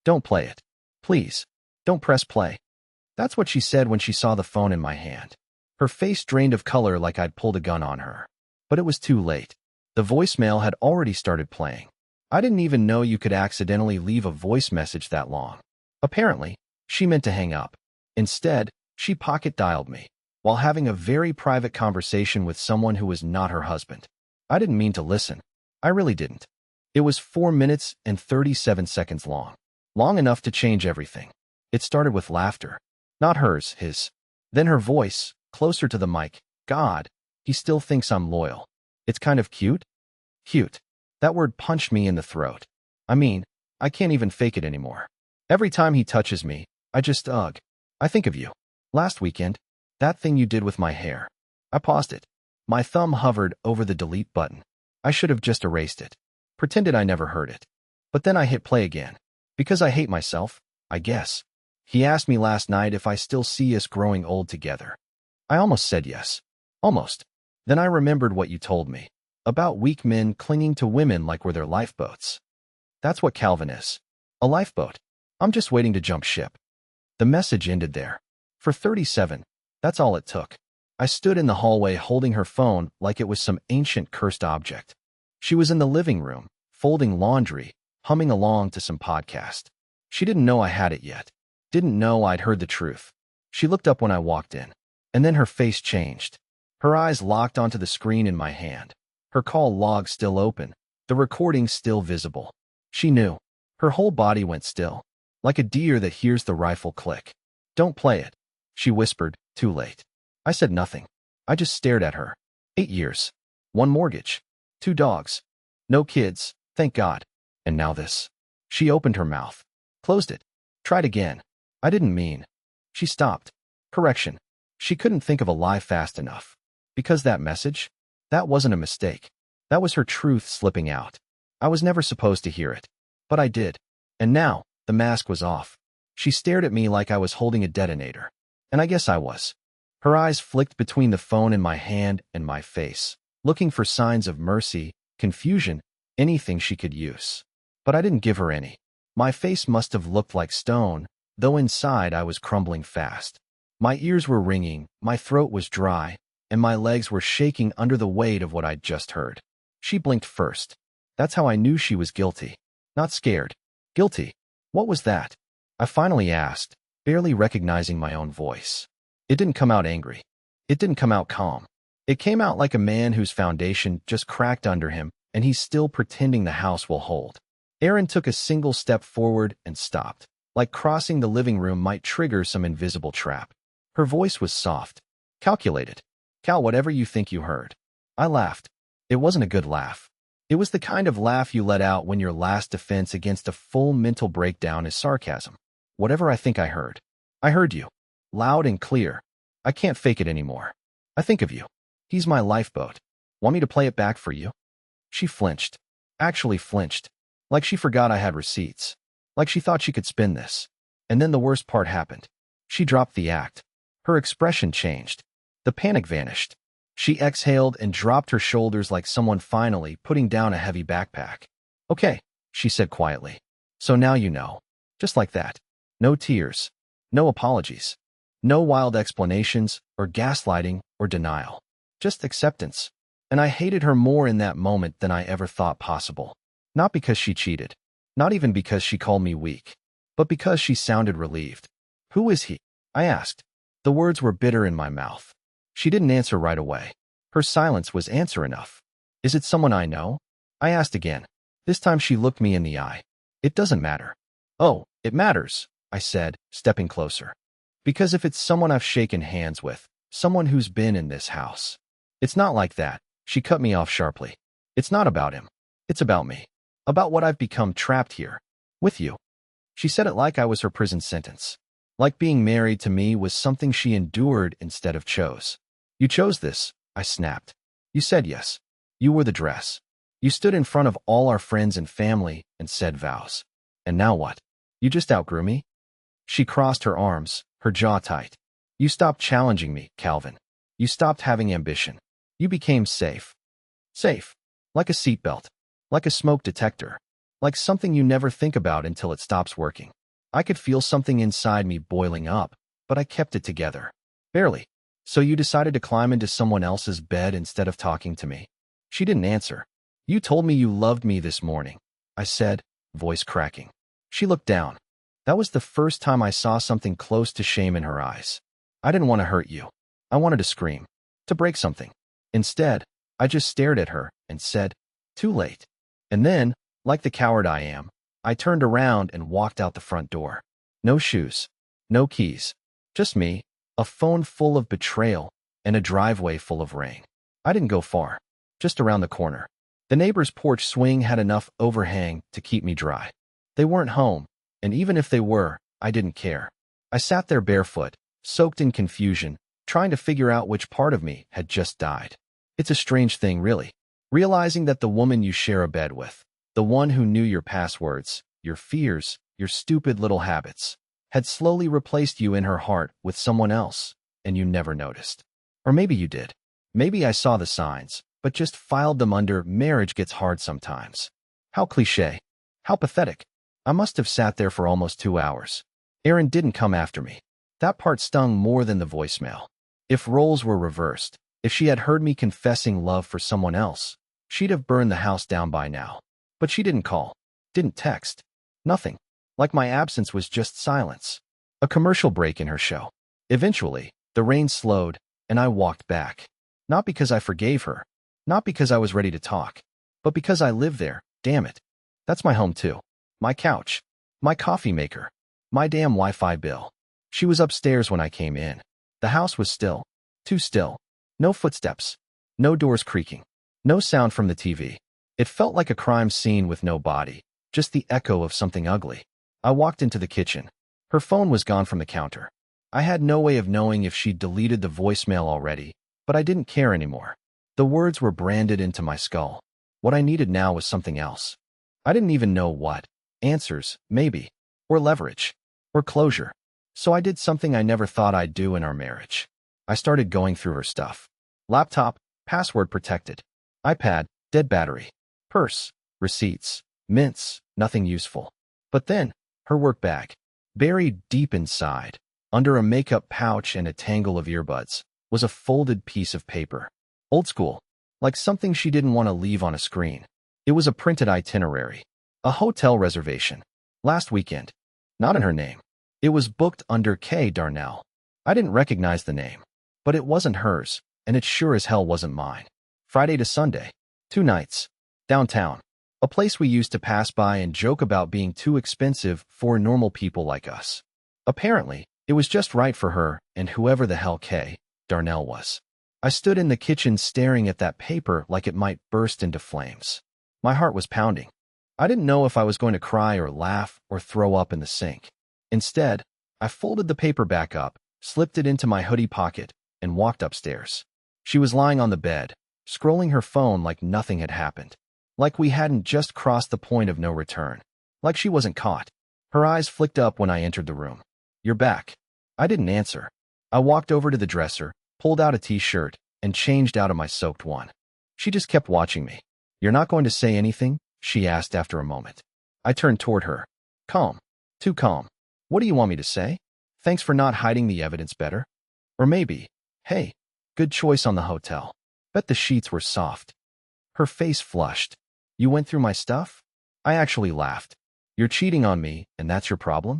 Don't play it. Please. Don't press play. That's what she said when she saw the phone in my hand. Her face drained of color like I'd pulled a gun on her. But it was too late. The voicemail had already started playing. I didn't even know you could accidentally leave a voice message that long. Apparently, she meant to hang up. Instead, she pocket-dialed me, while having a very private conversation with someone who was not her husband. I didn't mean to listen. I really didn't. It was 4 minutes and 37 seconds long. Long enough to change everything. It started with laughter. Not hers, his. Then her voice, closer to the mic. God, he still thinks I'm loyal. It's kind of cute. Cute. That word punched me in the throat. I mean, I can't even fake it anymore. Every time he touches me, I just ugh. I think of you. Last weekend, that thing you did with my hair. I paused it. My thumb hovered over the delete button. I should have just erased it. Pretended I never heard it. But then I hit play again. Because I hate myself, I guess. He asked me last night if I still see us growing old together. I almost said yes. Almost. Then I remembered what you told me. About weak men clinging to women like we're their lifeboats. That's what Calvin is. A lifeboat. I'm just waiting to jump ship. The message ended there. For 37, that's all it took. I stood in the hallway holding her phone like it was some ancient cursed object. She was in the living room, folding laundry, humming along to some podcast. She didn't know I had it yet. Didn't know I'd heard the truth. She looked up when I walked in, and then her face changed. Her eyes locked onto the screen in my hand. Her call log still open, the recording still visible. She knew. Her whole body went still, like a deer that hears the rifle click. Don't play it, she whispered, too late. I said nothing. I just stared at her. 8 years. 1 mortgage. 2 dogs. No kids, thank God. And now this. She opened her mouth. Closed it. Tried again. I didn't mean. She stopped. Correction. She couldn't think of a lie fast enough. Because that message? That wasn't a mistake. That was her truth slipping out. I was never supposed to hear it. But I did. And now, the mask was off. She stared at me like I was holding a detonator. And I guess I was. Her eyes flicked between the phone in my hand and my face, looking for signs of mercy, confusion, anything she could use. But I didn't give her any. My face must have looked like stone, though inside I was crumbling fast. My ears were ringing, my throat was dry, and my legs were shaking under the weight of what I'd just heard. She blinked first. That's how I knew she was guilty. Not scared. Guilty. What was that? I finally asked, barely recognizing my own voice. It didn't come out angry. It didn't come out calm. It came out like a man whose foundation just cracked under him, and he's still pretending the house will hold. Erin took a single step forward and stopped, like crossing the living room might trigger some invisible trap. Her voice was soft, calculated. Cal, whatever you think you heard. I laughed. It wasn't a good laugh. It was the kind of laugh you let out when your last defense against a full mental breakdown is sarcasm. Whatever I think I heard. I heard you. Loud and clear. I can't fake it anymore. I think of you. He's my lifeboat. Want me to play it back for you? She flinched. Actually flinched. Like she forgot I had receipts. Like she thought she could spin this. And then the worst part happened. She dropped the act. Her expression changed. The panic vanished. She exhaled and dropped her shoulders like someone finally putting down a heavy backpack. Okay, she said quietly. So now you know. Just like that. No tears. No apologies. No wild explanations, or gaslighting, or denial. Just acceptance. And I hated her more in that moment than I ever thought possible. Not because she cheated. Not even because she called me weak. But because she sounded relieved. Who is he? I asked. The words were bitter in my mouth. She didn't answer right away. Her silence was answer enough. Is it someone I know? I asked again. This time she looked me in the eye. It doesn't matter. Oh, it matters, I said, stepping closer. Because if it's someone I've shaken hands with, someone who's been in this house. It's not like that. She cut me off sharply. It's not about him. It's about me. About what I've become trapped here. With you. She said it like I was her prison sentence. Like being married to me was something she endured instead of chose. You chose this, I snapped. You said yes. You wore the dress. You stood in front of all our friends and family and said vows. And now what? You just outgrew me? She crossed her arms, her jaw tight. You stopped challenging me, Calvin. You stopped having ambition. You became safe. Safe. Like a seatbelt. Like a smoke detector. like something you never think about until it stops working. I could feel something inside me boiling up, but I kept it together. Barely. So you decided to climb into someone else's bed instead of talking to me? She didn't answer. You told me you loved me this morning, I said, voice cracking. She looked down. That was the first time I saw something close to shame in her eyes. I didn't want to hurt you. I wanted to scream, to break something. Instead, I just stared at her and said, too late. And then, like the coward I am, I turned around and walked out the front door. No shoes, no keys, just me, a phone full of betrayal, and a driveway full of rain. I didn't go far, just around the corner. The neighbor's porch swing had enough overhang to keep me dry. They weren't home, and even if they were, I didn't care. I sat there barefoot, soaked in confusion, trying to figure out which part of me had just died. It's a strange thing, really. Realizing that the woman you share a bed with, the one who knew your passwords, your fears, your stupid little habits, had slowly replaced you in her heart with someone else, and you never noticed. Or maybe you did. Maybe I saw the signs, but just filed them under marriage gets hard sometimes. How cliché. How pathetic. I must have sat there for almost 2 hours. Aaron didn't come after me. That part stung more than the voicemail. If roles were reversed, if she had heard me confessing love for someone else, she'd have burned the house down by now. But she didn't call, didn't text, nothing. Like my absence was just silence. A commercial break in her show. Eventually, the rain slowed, and I walked back. Not because I forgave her, not because I was ready to talk, but because I live there, damn it. That's my home too. My couch, my coffee maker, my damn Wi-Fi bill. She was upstairs when I came in. The house was still, too still. No footsteps, no doors creaking, no sound from the TV. It felt like a crime scene with no body, just the echo of something ugly. I walked into the kitchen. Her phone was gone from the counter. I had no way of knowing if she'd deleted the voicemail already, but I didn't care anymore. The words were branded into my skull. What I needed now was something else. I didn't even know what. Answers, maybe. Or leverage. Or closure. So I did something I never thought I'd do in our marriage. I started going through her stuff. Laptop, password protected. iPad, dead battery. Purse, receipts, mints, nothing useful. But then, her work bag, buried deep inside, under a makeup pouch and a tangle of earbuds, was a folded piece of paper. Old school, like something she didn't want to leave on a screen. It was a printed itinerary. A hotel reservation. Last weekend. Not in her name. It was booked under K. Darnell. I didn't recognize the name. But it wasn't hers, and it sure as hell wasn't mine. Friday to Sunday. 2 nights. Downtown. A place we used to pass by and joke about being too expensive for normal people like us. Apparently, it was just right for her and whoever the hell K. Darnell was. I stood in the kitchen staring at that paper like it might burst into flames. My heart was pounding. I didn't know if I was going to cry or laugh or throw up in the sink. Instead, I folded the paper back up, slipped it into my hoodie pocket, and walked upstairs. She was lying on the bed, scrolling her phone like nothing had happened. Like we hadn't just crossed the point of no return. Like she wasn't caught. Her eyes flicked up when I entered the room. "You're back." I didn't answer. I walked over to the dresser, pulled out a t-shirt, and changed out of my soaked one. She just kept watching me. "You're not going to say anything?" she asked after a moment. I turned toward her. Calm. Too calm. "What do you want me to say? Thanks for not hiding the evidence better." Or maybe, "Hey, good choice on the hotel. Bet the sheets were soft." Her face flushed. "You went through my stuff?" I actually laughed. "You're cheating on me, and that's your problem?"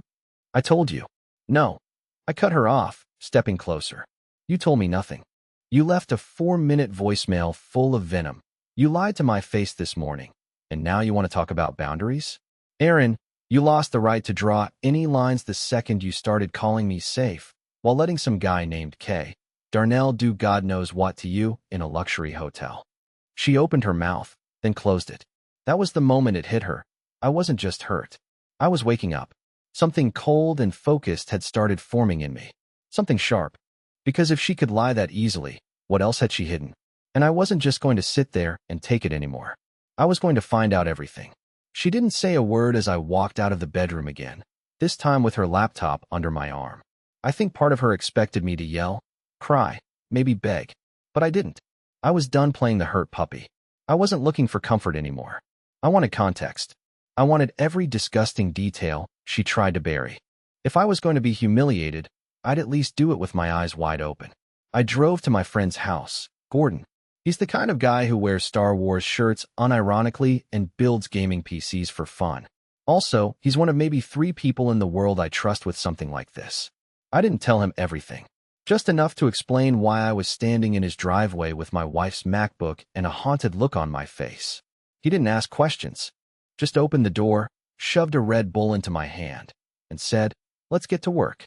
"I told you." "No." I cut her off, stepping closer. "You told me nothing. You left a 4-minute voicemail full of venom. You lied to my face this morning, and now you want to talk about boundaries? Aaron, you lost the right to draw any lines the second you started calling me safe, while letting some guy named K. Darnell do God knows what to you in a luxury hotel." She opened her mouth, then closed it. That was the moment it hit her. I wasn't just hurt. I was waking up. Something cold and focused had started forming in me. Something sharp. Because if she could lie that easily, what else had she hidden? And I wasn't just going to sit there and take it anymore. I was going to find out everything. She didn't say a word as I walked out of the bedroom again, this time with her laptop under my arm. I think part of her expected me to yell, cry, maybe beg. But I didn't. I was done playing the hurt puppy. I wasn't looking for comfort anymore. I wanted context. I wanted every disgusting detail she tried to bury. If I was going to be humiliated, I'd at least do it with my eyes wide open. I drove to my friend's house, Gordon. He's the kind of guy who wears Star Wars shirts unironically and builds gaming PCs for fun. Also, he's one of maybe 3 people in the world I trust with something like this. I didn't tell him everything, just enough to explain why I was standing in his driveway with my wife's MacBook and a haunted look on my face. He didn't ask questions, just opened the door, shoved a Red Bull into my hand, and said, "Let's get to work."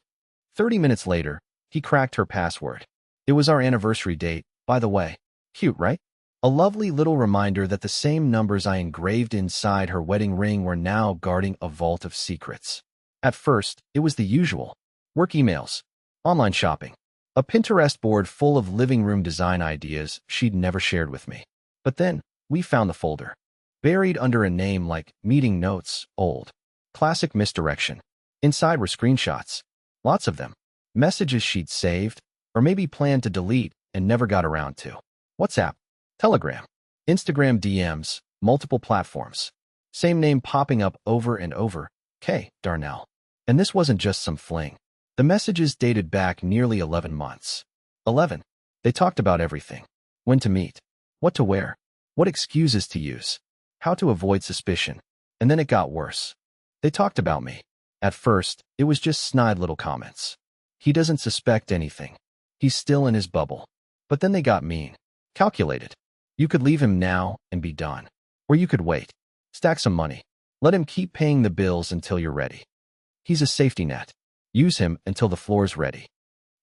30 minutes later, he cracked her password. It was our anniversary date, by the way. Cute, right? A lovely little reminder that the same numbers I engraved inside her wedding ring were now guarding a vault of secrets. At first, it was the usual. Work emails, online shopping, a Pinterest board full of living room design ideas she'd never shared with me. But then, we found the folder. Buried under a name like Meeting Notes, Old. Classic misdirection. Inside were screenshots. Lots of them. Messages she'd saved, or maybe planned to delete and never got around to. WhatsApp, Telegram, Instagram DMs, multiple platforms. Same name popping up over and over, K. Darnell. And this wasn't just some fling. The messages dated back nearly 11 months. 11. They talked about everything. When to meet, what to wear, what excuses to use, how to avoid suspicion. And then it got worse. They talked about me. At first, it was just snide little comments. He doesn't suspect anything. He's still in his bubble. But then they got mean. Calculated. You could leave him now and be done. Or you could wait. Stack some money. Let him keep paying the bills until you're ready. He's a safety net. Use him until the floor's ready.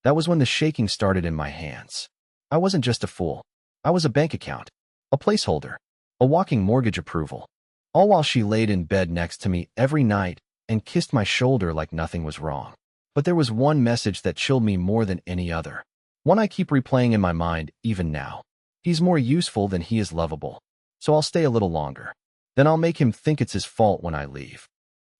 That was when the shaking started in my hands. I wasn't just a fool. I was a bank account. A placeholder. A walking mortgage approval. All while she laid in bed next to me every night and kissed my shoulder like nothing was wrong. But there was one message that chilled me more than any other. One I keep replaying in my mind even now. He's more useful than he is lovable, so I'll stay a little longer. Then I'll make him think it's his fault when I leave.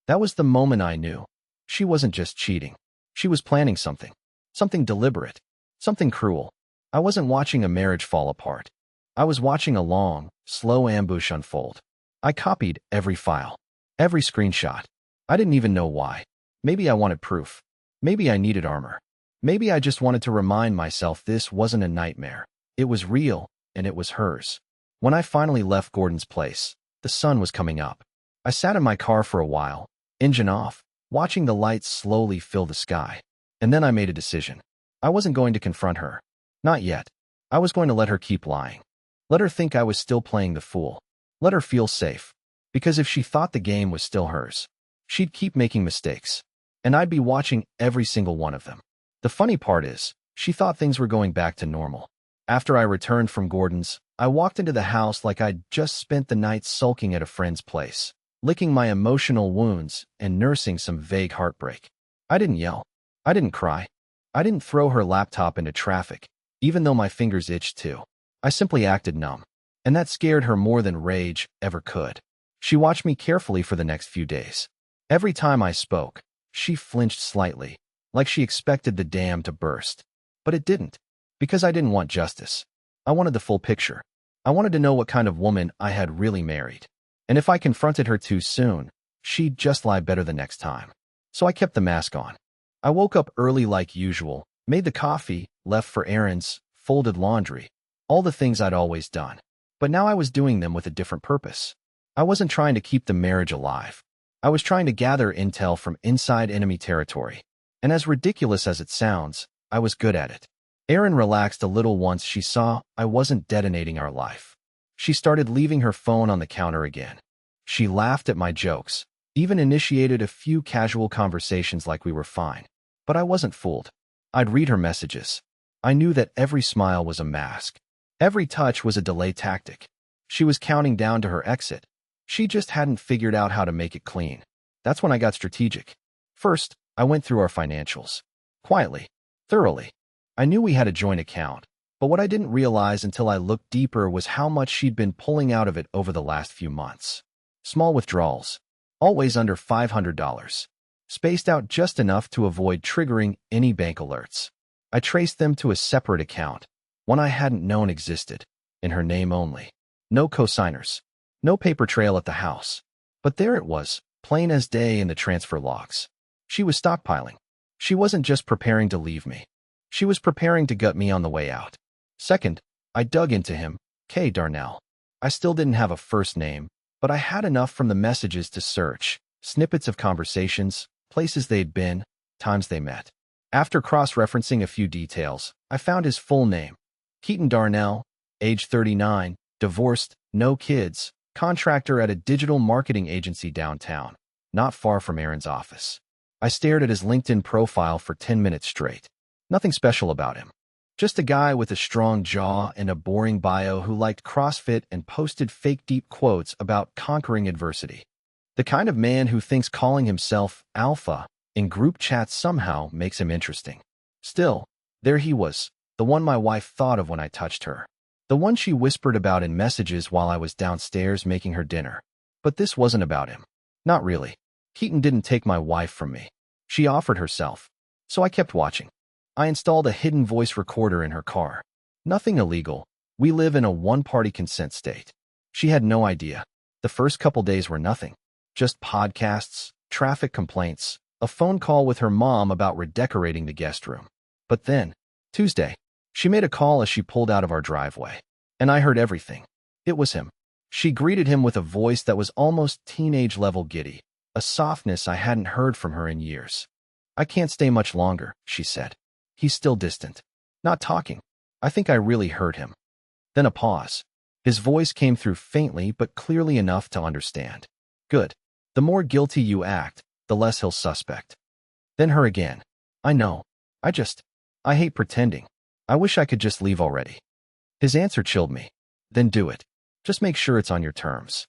That was the moment I knew. She wasn't just cheating. She was planning something. Something deliberate. Something cruel. I wasn't watching a marriage fall apart. I was watching a long, slow ambush unfold. I copied every file. Every screenshot. I didn't even know why. Maybe I wanted proof. Maybe I needed armor. Maybe I just wanted to remind myself this wasn't a nightmare. It was real, and it was hers. When I finally left Gordon's place, the sun was coming up. I sat in my car for a while, engine off, watching the lights slowly fill the sky. And then I made a decision. I wasn't going to confront her. Not yet. I was going to let her keep lying. Let her think I was still playing the fool. Let her feel safe. Because if she thought the game was still hers, she'd keep making mistakes. And I'd be watching every single one of them. The funny part is, she thought things were going back to normal. After I returned from Gordon's, I walked into the house like I'd just spent the night sulking at a friend's place, licking my emotional wounds and nursing some vague heartbreak. I didn't yell. I didn't cry. I didn't throw her laptop into traffic, even though my fingers itched too. I simply acted numb. And that scared her more than rage ever could. She watched me carefully for the next few days. Every time I spoke, she flinched slightly, like she expected the dam to burst. But it didn't. Because I didn't want justice. I wanted the full picture. I wanted to know what kind of woman I had really married. And if I confronted her too soon, she'd just lie better the next time. So I kept the mask on. I woke up early like usual, made the coffee, left for errands, folded laundry. All the things I'd always done. But now I was doing them with a different purpose. I wasn't trying to keep the marriage alive. I was trying to gather intel from inside enemy territory. And as ridiculous as it sounds, I was good at it. Erin relaxed a little once she saw I wasn't detonating our life. She started leaving her phone on the counter again. She laughed at my jokes, even initiated a few casual conversations like we were fine. But I wasn't fooled. I'd read her messages. I knew that every smile was a mask. Every touch was a delay tactic. She was counting down to her exit. She just hadn't figured out how to make it clean. That's when I got strategic. First, I went through our financials. Quietly. Thoroughly. I knew we had a joint account, but what I didn't realize until I looked deeper was how much she'd been pulling out of it over the last few months. Small withdrawals. Always under $500. Spaced out just enough to avoid triggering any bank alerts. I traced them to a separate account, one I hadn't known existed, in her name only. No cosigners. No paper trail at the house. But there it was, plain as day in the transfer logs. She was stockpiling. She wasn't just preparing to leave me. She was preparing to gut me on the way out. Second, I dug into him, K. Darnell. I still didn't have a first name, but I had enough from the messages to search, snippets of conversations, places they'd been, times they met. After cross-referencing a few details, I found his full name. Keaton Darnell, age 39, divorced, no kids, contractor at a digital marketing agency downtown, not far from Aaron's office. I stared at his LinkedIn profile for 10 minutes straight. Nothing special about him. Just a guy with a strong jaw and a boring bio who liked CrossFit and posted fake deep quotes about conquering adversity. The kind of man who thinks calling himself alpha in group chats somehow makes him interesting. Still, there he was, the one my wife thought of when I touched her. The one she whispered about in messages while I was downstairs making her dinner. But this wasn't about him. Not really. Keaton didn't take my wife from me. She offered herself. So I kept watching. I installed a hidden voice recorder in her car. Nothing illegal. We live in a one-party consent state. She had no idea. The first couple days were nothing. Just podcasts, traffic complaints, a phone call with her mom about redecorating the guest room. But then, Tuesday, she made a call as she pulled out of our driveway. And I heard everything. It was him. She greeted him with a voice that was almost teenage-level giddy, a softness I hadn't heard from her in years. "I can't stay much longer," she said. He's still distant. Not talking. I think I really heard him. Then a pause. His voice came through faintly but clearly enough to understand. "Good. The more guilty you act, the less he'll suspect." Then her again. "I know. I hate pretending. I wish I could just leave already." His answer chilled me. "Then do it. Just make sure it's on your terms."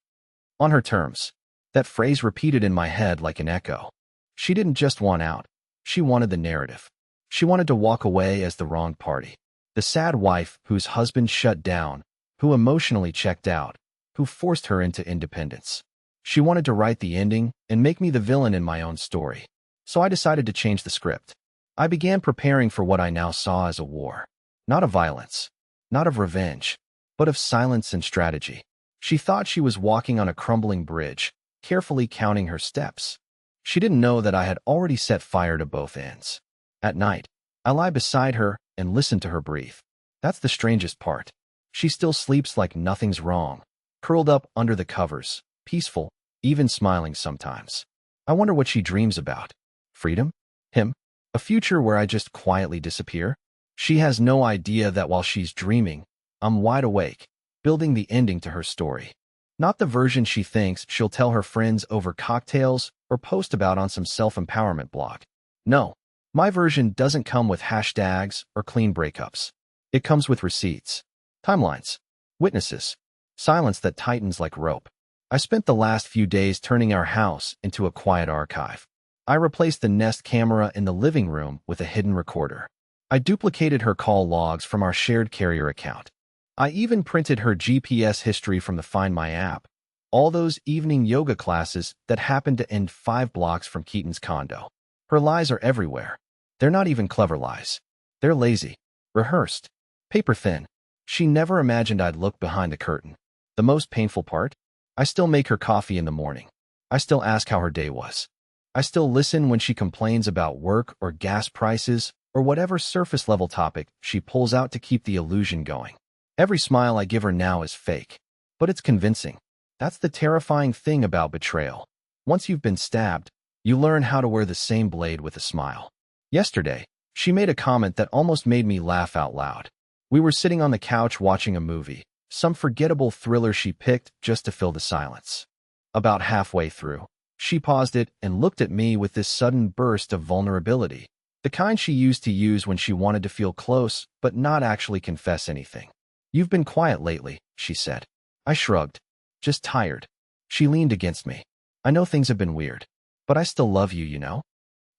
On her terms. That phrase repeated in my head like an echo. She didn't just want out. She wanted the narrative. She wanted to walk away as the wrong party. The sad wife whose husband shut down, who emotionally checked out, who forced her into independence. She wanted to write the ending and make me the villain in my own story. So I decided to change the script. I began preparing for what I now saw as a war. Not of violence, not of revenge, but of silence and strategy. She thought she was walking on a crumbling bridge, carefully counting her steps. She didn't know that I had already set fire to both ends. At night, I lie beside her and listen to her breathe. That's the strangest part. She still sleeps like nothing's wrong, curled up under the covers, peaceful, even smiling sometimes. I wonder what she dreams about. Freedom? Him? A future where I just quietly disappear? She has no idea that while she's dreaming, I'm wide awake, building the ending to her story. Not the version she thinks she'll tell her friends over cocktails or post about on some self-empowerment blog. No, my version doesn't come with hashtags or clean breakups. It comes with receipts, timelines, witnesses, silence that tightens like rope. I spent the last few days turning our house into a quiet archive. I replaced the Nest camera in the living room with a hidden recorder. I duplicated her call logs from our shared carrier account. I even printed her GPS history from the Find My app. All those evening yoga classes that happened to end 5 blocks from Keaton's condo. Her lies are everywhere. They're not even clever lies. They're lazy, rehearsed, paper-thin. She never imagined I'd look behind the curtain. The most painful part? I still make her coffee in the morning. I still ask how her day was. I still listen when she complains about work or gas prices or whatever surface-level topic she pulls out to keep the illusion going. Every smile I give her now is fake, but it's convincing. That's the terrifying thing about betrayal. Once you've been stabbed, you learn how to wear the same blade with a smile. Yesterday, she made a comment that almost made me laugh out loud. We were sitting on the couch watching a movie, some forgettable thriller she picked just to fill the silence. About halfway through, she paused it and looked at me with this sudden burst of vulnerability, the kind she used to use when she wanted to feel close but not actually confess anything. "You've been quiet lately," she said. I shrugged. "Just tired." She leaned against me. "I know things have been weird, but I still love you, you know?"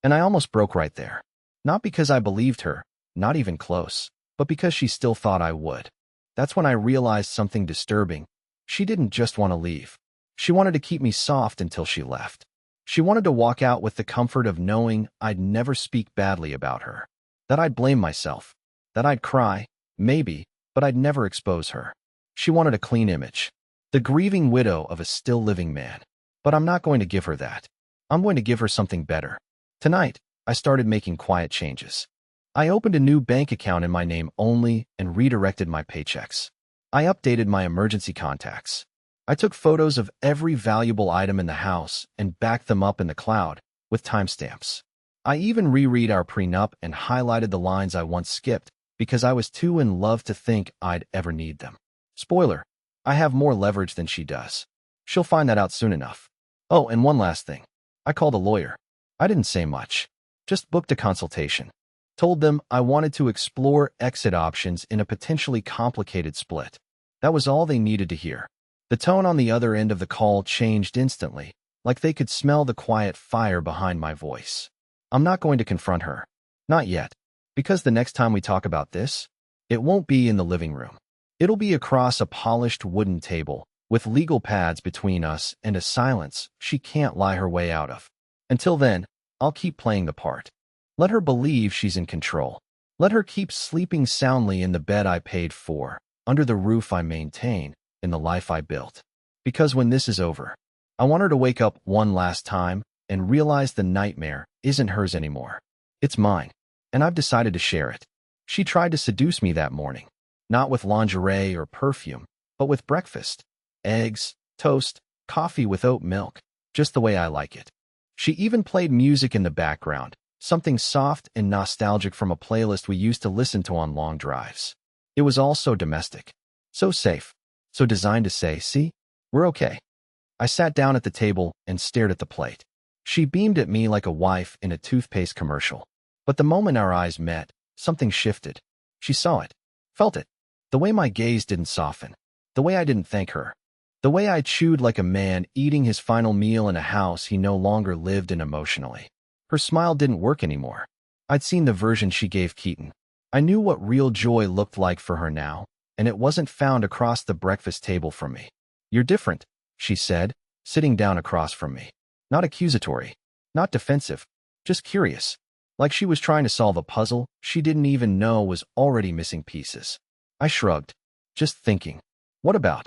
And I almost broke right there. Not because I believed her, not even close, but because she still thought I would. That's when I realized something disturbing. She didn't just want to leave. She wanted to keep me soft until she left. She wanted to walk out with the comfort of knowing I'd never speak badly about her. That I'd blame myself. That I'd cry, maybe, but I'd never expose her. She wanted a clean image. The grieving widow of a still living man. But I'm not going to give her that. I'm going to give her something better. Tonight, I started making quiet changes. I opened a new bank account in my name only and redirected my paychecks. I updated my emergency contacts. I took photos of every valuable item in the house and backed them up in the cloud with timestamps. I even reread our prenup and highlighted the lines I once skipped because I was too in love to think I'd ever need them. Spoiler, I have more leverage than she does. She'll find that out soon enough. Oh, and one last thing. I called a lawyer. I didn't say much. Just booked a consultation. Told them I wanted to explore exit options in a potentially complicated split. That was all they needed to hear. The tone on the other end of the call changed instantly, like they could smell the quiet fire behind my voice. I'm not going to confront her. Not yet. Because the next time we talk about this, it won't be in the living room. It'll be across a polished wooden table, with legal pads between us and a silence she can't lie her way out of. Until then, I'll keep playing the part. Let her believe she's in control. Let her keep sleeping soundly in the bed I paid for, under the roof I maintain, in the life I built. Because when this is over, I want her to wake up one last time and realize the nightmare isn't hers anymore. It's mine, and I've decided to share it. She tried to seduce me that morning, not with lingerie or perfume, but with breakfast. Eggs, toast, coffee with oat milk, just the way I like it. She even played music in the background, something soft and nostalgic from a playlist we used to listen to on long drives. It was all so domestic, so safe, so designed to say, see, we're okay. I sat down at the table and stared at the plate. She beamed at me like a wife in a toothpaste commercial. But the moment our eyes met, something shifted. She saw it, felt it. The way my gaze didn't soften, the way I didn't thank her, the way I chewed like a man eating his final meal in a house he no longer lived in emotionally. Her smile didn't work anymore. I'd seen the version she gave Keaton. I knew what real joy looked like for her now, and it wasn't found across the breakfast table from me. You're different, she said, sitting down across from me. Not accusatory, not defensive, just curious. Like she was trying to solve a puzzle she didn't even know was already missing pieces. I shrugged, just thinking, what about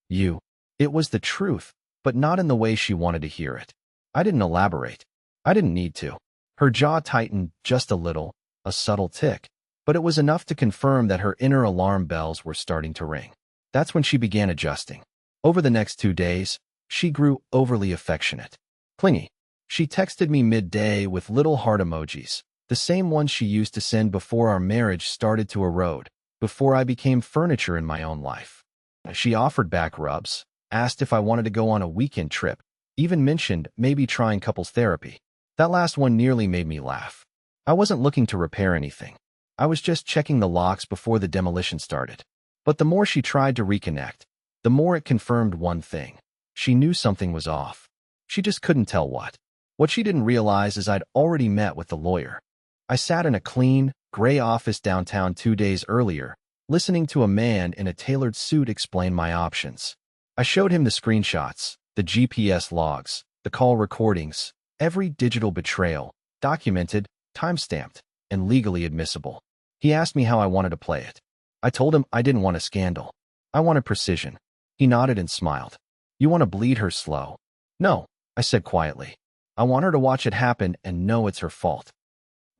you? It was the truth, but not in the way she wanted to hear it. I didn't elaborate. I didn't need to. Her jaw tightened just a little, a subtle tick, but it was enough to confirm that her inner alarm bells were starting to ring. That's when she began adjusting. Over the next 2 days, she grew overly affectionate. Clingy. She texted me midday with little heart emojis, the same ones she used to send before our marriage started to erode, before I became furniture in my own life. She offered back rubs, asked if I wanted to go on a weekend trip, even mentioned maybe trying couples therapy. That last one nearly made me laugh. I wasn't looking to repair anything. I was just checking the locks before the demolition started. But the more she tried to reconnect, the more it confirmed one thing. She knew something was off. She just couldn't tell what. What she didn't realize is I'd already met with the lawyer. I sat in a clean, gray office downtown 2 days earlier, listening to a man in a tailored suit explain my options. I showed him the screenshots, the GPS logs, the call recordings, every digital betrayal, documented, timestamped, and legally admissible. He asked me how I wanted to play it. I told him I didn't want a scandal. I wanted precision. He nodded and smiled. You want to bleed her slow? No, I said quietly. I want her to watch it happen and know it's her fault.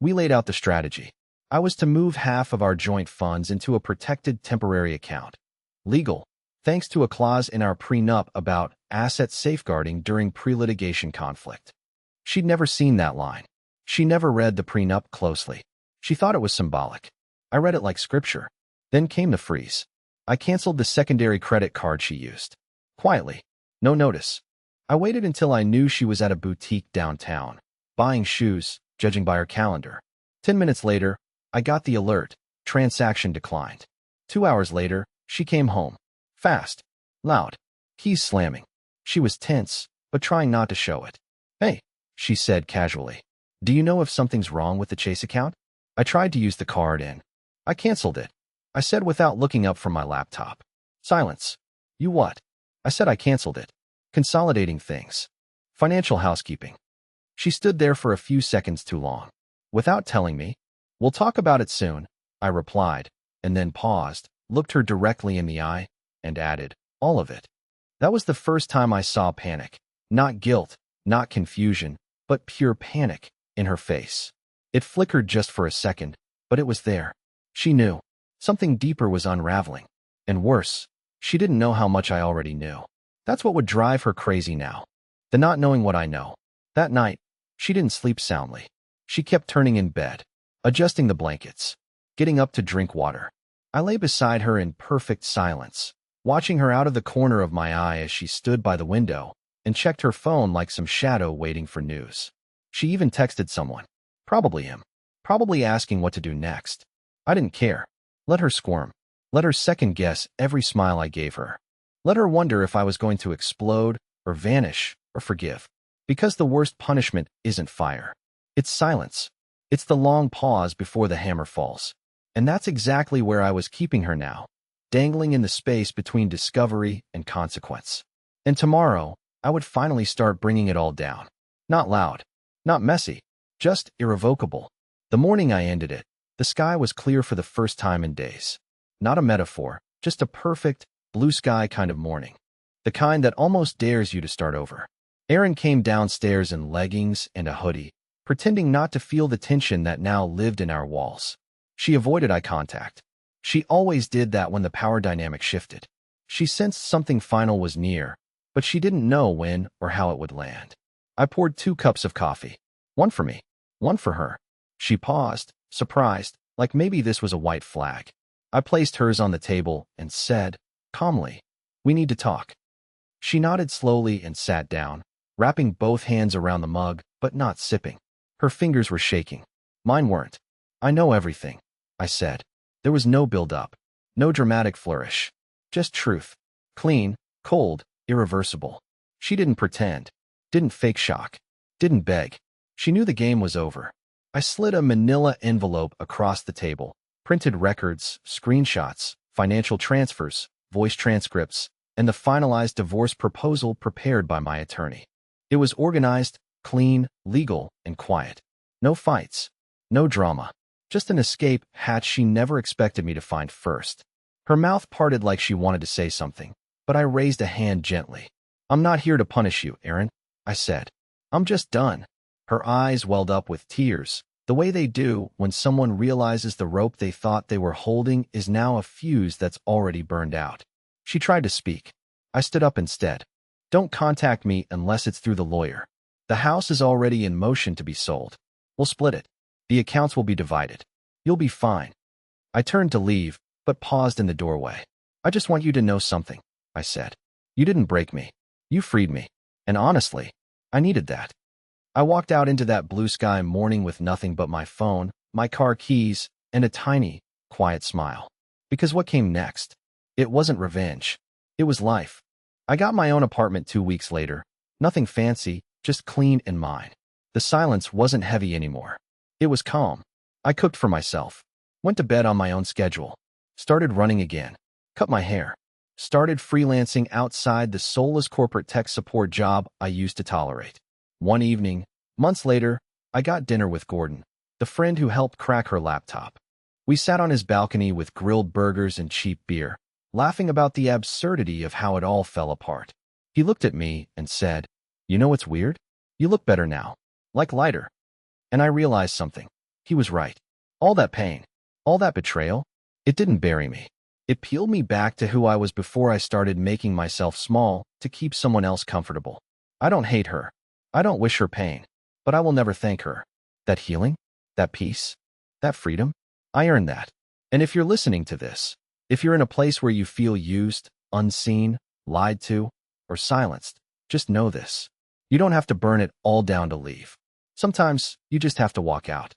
We laid out the strategy. I was to move half of our joint funds into a protected temporary account. Legal, thanks to a clause in our prenup about asset safeguarding during pre-litigation conflict. She'd never seen that line. She never read the prenup closely. She thought it was symbolic. I read it like scripture. Then came the freeze. I canceled the secondary credit card she used. Quietly. No notice. I waited until I knew she was at a boutique downtown, buying shoes, judging by her calendar. 10 minutes later, I got the alert. Transaction declined. 2 hours later, she came home. Fast. Loud. Keys slamming. She was tense, but trying not to show it. Hey, she said casually. Do you know if something's wrong with the Chase account? I tried to use the card and I canceled it. I said without looking up from my laptop. Silence. You what? I said I canceled it. Consolidating things. Financial housekeeping. She stood there for a few seconds too long. Without telling me, we'll talk about it soon, I replied, and then paused, looked her directly in the eye, and added, all of it. That was the first time I saw panic. Not guilt, not confusion, but pure panic in her face. It flickered just for a second, but it was there. She knew. Something deeper was unraveling. And worse, she didn't know how much I already knew. That's what would drive her crazy now. The not knowing what I know. That night, she didn't sleep soundly. She kept turning in bed, adjusting the blankets, getting up to drink water. I lay beside her in perfect silence, watching her out of the corner of my eye as she stood by the window and checked her phone like some shadow waiting for news. She even texted someone. Probably him. Probably asking what to do next. I didn't care. Let her squirm. Let her second-guess every smile I gave her. Let her wonder if I was going to explode or vanish or forgive. Because the worst punishment isn't fire. It's silence. It's the long pause before the hammer falls. And that's exactly where I was keeping her now, dangling in the space between discovery and consequence. And tomorrow, I would finally start bringing it all down. Not loud. Not messy. Just irrevocable. The morning I ended it, the sky was clear for the first time in days. Not a metaphor, just a perfect, blue sky kind of morning. The kind that almost dares you to start over. Erin came downstairs in leggings and a hoodie, pretending not to feel the tension that now lived in our walls. She avoided eye contact. She always did that when the power dynamic shifted. She sensed something final was near, but she didn't know when or how it would land. I poured 2 cups of coffee. One for me, one for her. She paused, surprised, like maybe this was a white flag. I placed hers on the table and said, calmly, "We need to talk." She nodded slowly and sat down, wrapping both hands around the mug, but not sipping. Her fingers were shaking. Mine weren't. "I know everything," I said. There was no build-up, no dramatic flourish. Just truth. Clean, cold, irreversible. She didn't pretend. Didn't fake shock. Didn't beg. She knew the game was over. I slid a manila envelope across the table, printed records, screenshots, financial transfers, voice transcripts, and the finalized divorce proposal prepared by my attorney. It was organized, clean, legal, and quiet. No fights. No drama. Just an escape hatch she never expected me to find first. Her mouth parted like she wanted to say something, but I raised a hand gently. "I'm not here to punish you, Erin," I said. "I'm just done." Her eyes welled up with tears, the way they do when someone realizes the rope they thought they were holding is now a fuse that's already burned out. She tried to speak. I stood up instead. "Don't contact me unless it's through the lawyer. The house is already in motion to be sold. We'll split it. The accounts will be divided. You'll be fine." I turned to leave, but paused in the doorway. "I just want you to know something," I said. "You didn't break me. You freed me. And honestly, I needed that." I walked out into that blue sky morning with nothing but my phone, my car keys, and a tiny, quiet smile. Because what came next? It wasn't revenge. It was life. I got my own apartment 2 weeks later. Nothing fancy, just clean and mine. The silence wasn't heavy anymore. It was calm. I cooked for myself. Went to bed on my own schedule. Started running again. Cut my hair. Started freelancing outside the soulless corporate tech support job I used to tolerate. One evening, months later, I got dinner with Gordon, the friend who helped crack her laptop. We sat on his balcony with grilled burgers and cheap beer, laughing about the absurdity of how it all fell apart. He looked at me and said, "You know what's weird? You look better now. Like lighter." And I realized something. He was right. All that pain, all that betrayal, it didn't bury me. It peeled me back to who I was before I started making myself small to keep someone else comfortable. I don't hate her. I don't wish her pain. But I will never thank her. That healing, that peace, that freedom, I earned that. And if you're listening to this, if you're in a place where you feel used, unseen, lied to, or silenced, just know this. You don't have to burn it all down to leave. Sometimes you just have to walk out.